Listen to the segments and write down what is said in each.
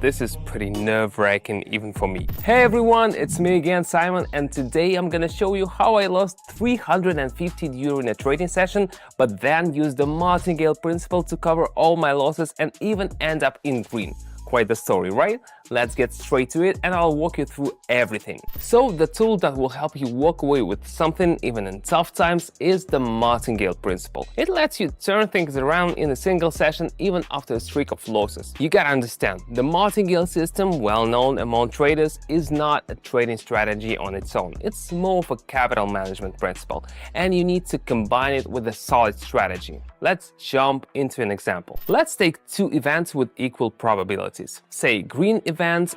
This is pretty nerve-wracking even for me. Hey everyone, it's me again, Simon, and today I'm gonna show you how I lost 350 euro in a trading session, but then used the martingale principle to cover all my losses and even end up in green. Quite the story, right? Let's get straight to it and I'll walk you through everything. So the tool that will help you walk away with something even in tough times is the martingale principle. It lets you turn things around in a single session even after a streak of losses. You gotta understand, the martingale system, well known among traders, is not a trading strategy on its own. It's more of a capital management principle, and you need to combine it with a solid strategy. Let's jump into an example. Let's take two events with equal probabilities. Say green event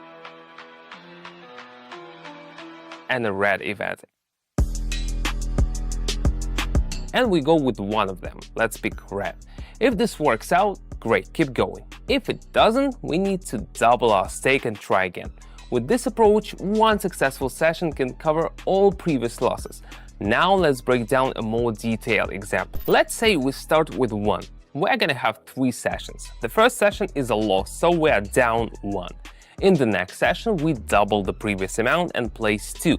and a red event. And we go with one of them. Let's pick red. If this works out, great, keep going. If it doesn't, we need to double our stake and try again. With this approach, one successful session can cover all previous losses. Now let's break down a more detailed example. Let's say we start with 1. We're gonna have 3 sessions. The first session is a loss, so we're down 1. In the next session, we double the previous amount and place 2.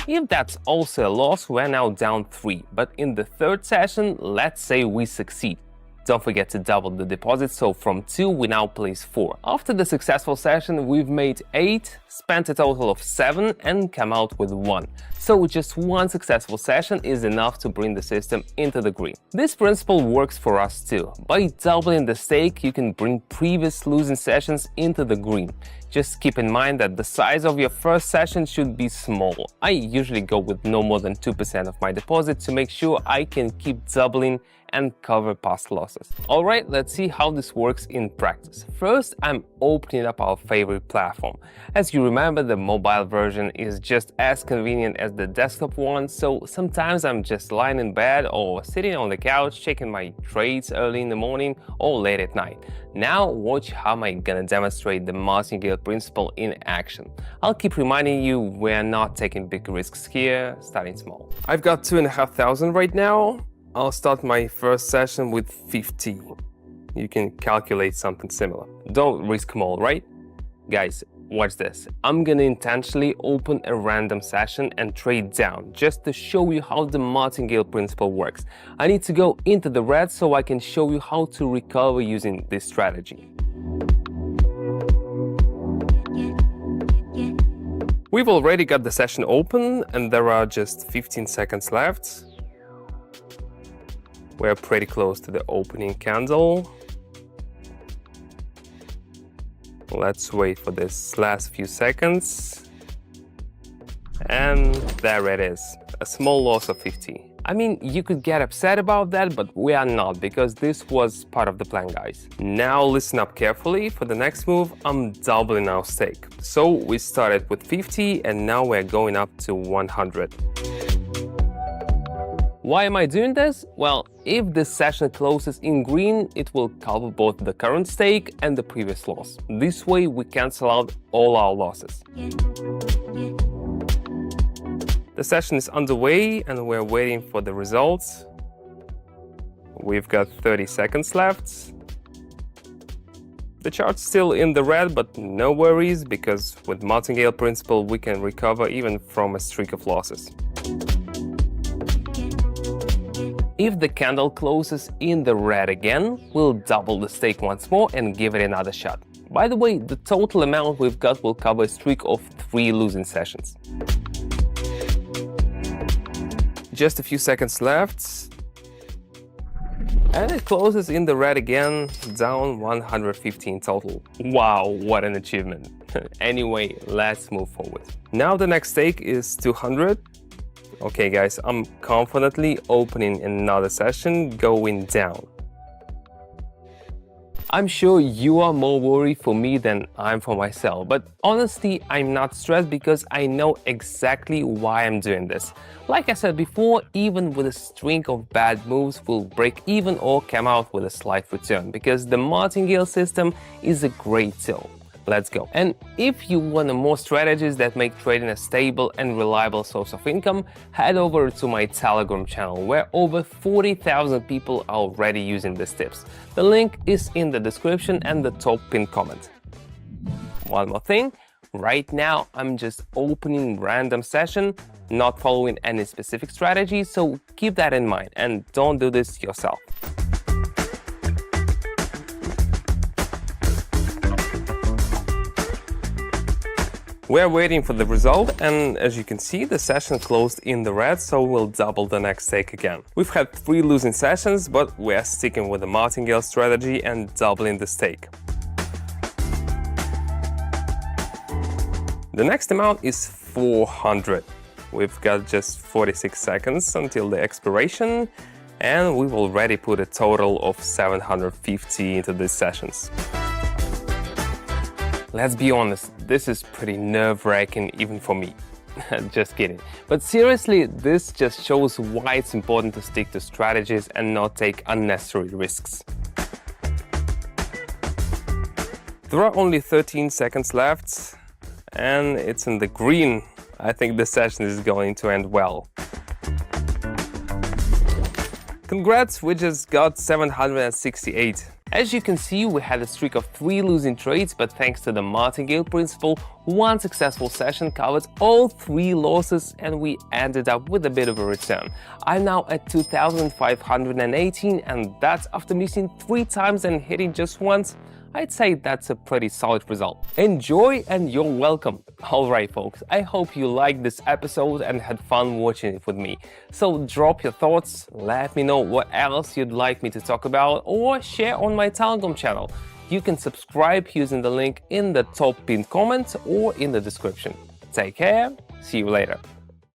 If that's also a loss, we're now down 3. But in the third session, let's say we succeed. Don't forget to double the deposit, so from 2 we now place 4. After the successful session, we've made 8, spent a total of 7 and come out with 1. So just one successful session is enough to bring the system into the green. This principle works for us too. By doubling the stake, you can bring previous losing sessions into the green. Just keep in mind that the size of your first session should be small. I usually go with no more than 2% of my deposit to make sure I can keep doubling and cover past losses. Alright, let's see how this works in practice. First, I'm opening up our favorite platform. As you remember, the mobile version is just as convenient as the desktop one, so sometimes I'm just lying in bed or sitting on the couch checking my trades early in the morning or late at night. Now watch how I'm gonna demonstrate the martingale principle in action. I'll keep reminding you we're not taking big risks here, starting small. I've got 2,500 right now. I'll start my first session with 50. You can calculate something similar. Don't risk them all, right? Guys, watch this. I'm gonna intentionally open a random session and trade down, just to show you how the martingale principle works. I need to go into the red so I can show you how to recover using this strategy. We've already got the session open and there are just 15 seconds left. We're pretty close to the opening candle. Let's wait for this last few seconds. And there it is, a small loss of 50. I mean, you could get upset about that, but we are not, because this was part of the plan, guys. Now listen up carefully. For the next move, I'm doubling our stake. So we started with 50 and now we're going up to 100. Why am I doing this? Well, if this session closes in green, it will cover both the current stake and the previous loss. This way we cancel out all our losses. The session is underway and we're waiting for the results. We've got 30 seconds left. The chart's still in the red, but no worries, because with martingale principle we can recover even from a streak of losses. If the candle closes in the red again, we'll double the stake once more and give it another shot. By the way, the total amount we've got will cover a streak of 3 losing sessions. Just a few seconds left. And it closes in the red again, down 115 total. Wow, what an achievement. Anyway, let's move forward. Now the next stake is 200. Okay guys, I'm confidently opening another session, going down. I'm sure you are more worried for me than I'm for myself, but honestly, I'm not stressed because I know exactly why I'm doing this. Like I said before, even with a string of bad moves, we'll break even or come out with a slight return, because the martingale system is a great tool. Let's go. And if you want more strategies that make trading a stable and reliable source of income, head over to my Telegram channel, where over 40,000 people are already using these tips. The link is in the description and the top pinned comment. one more thing. Right now, I'm just opening random session, not following any specific strategy, so keep that in mind and don't do this yourself. We're waiting for the result, and as you can see, the session closed in the red, so we'll double the next stake again. We've had 3 losing sessions, but we're sticking with the martingale strategy and doubling the stake. The next amount is 400. We've got just 46 seconds until the expiration, and we've already put a total of 750 into these sessions. Let's be honest, this is pretty nerve-wracking even for me. Just kidding. But seriously, this just shows why it's important to stick to strategies and not take unnecessary risks. There are only 13 seconds left, and it's in the green. I think the session is going to end well. Congrats, we just got 768. As you can see, we had a streak of 3 losing trades, but thanks to the martingale principle, one successful session covered all 3 losses and we ended up with a bit of a return. I'm now at 2,518, and that's after missing 3 times and hitting just once. I'd say that's a pretty solid result. Enjoy and you're welcome. Alright folks, I hope you liked this episode and had fun watching it with me. So drop your thoughts, let me know what else you'd like me to talk about, or share on my Telegram channel. You can subscribe using the link in the top pinned comment or in the description. Take care, see you later.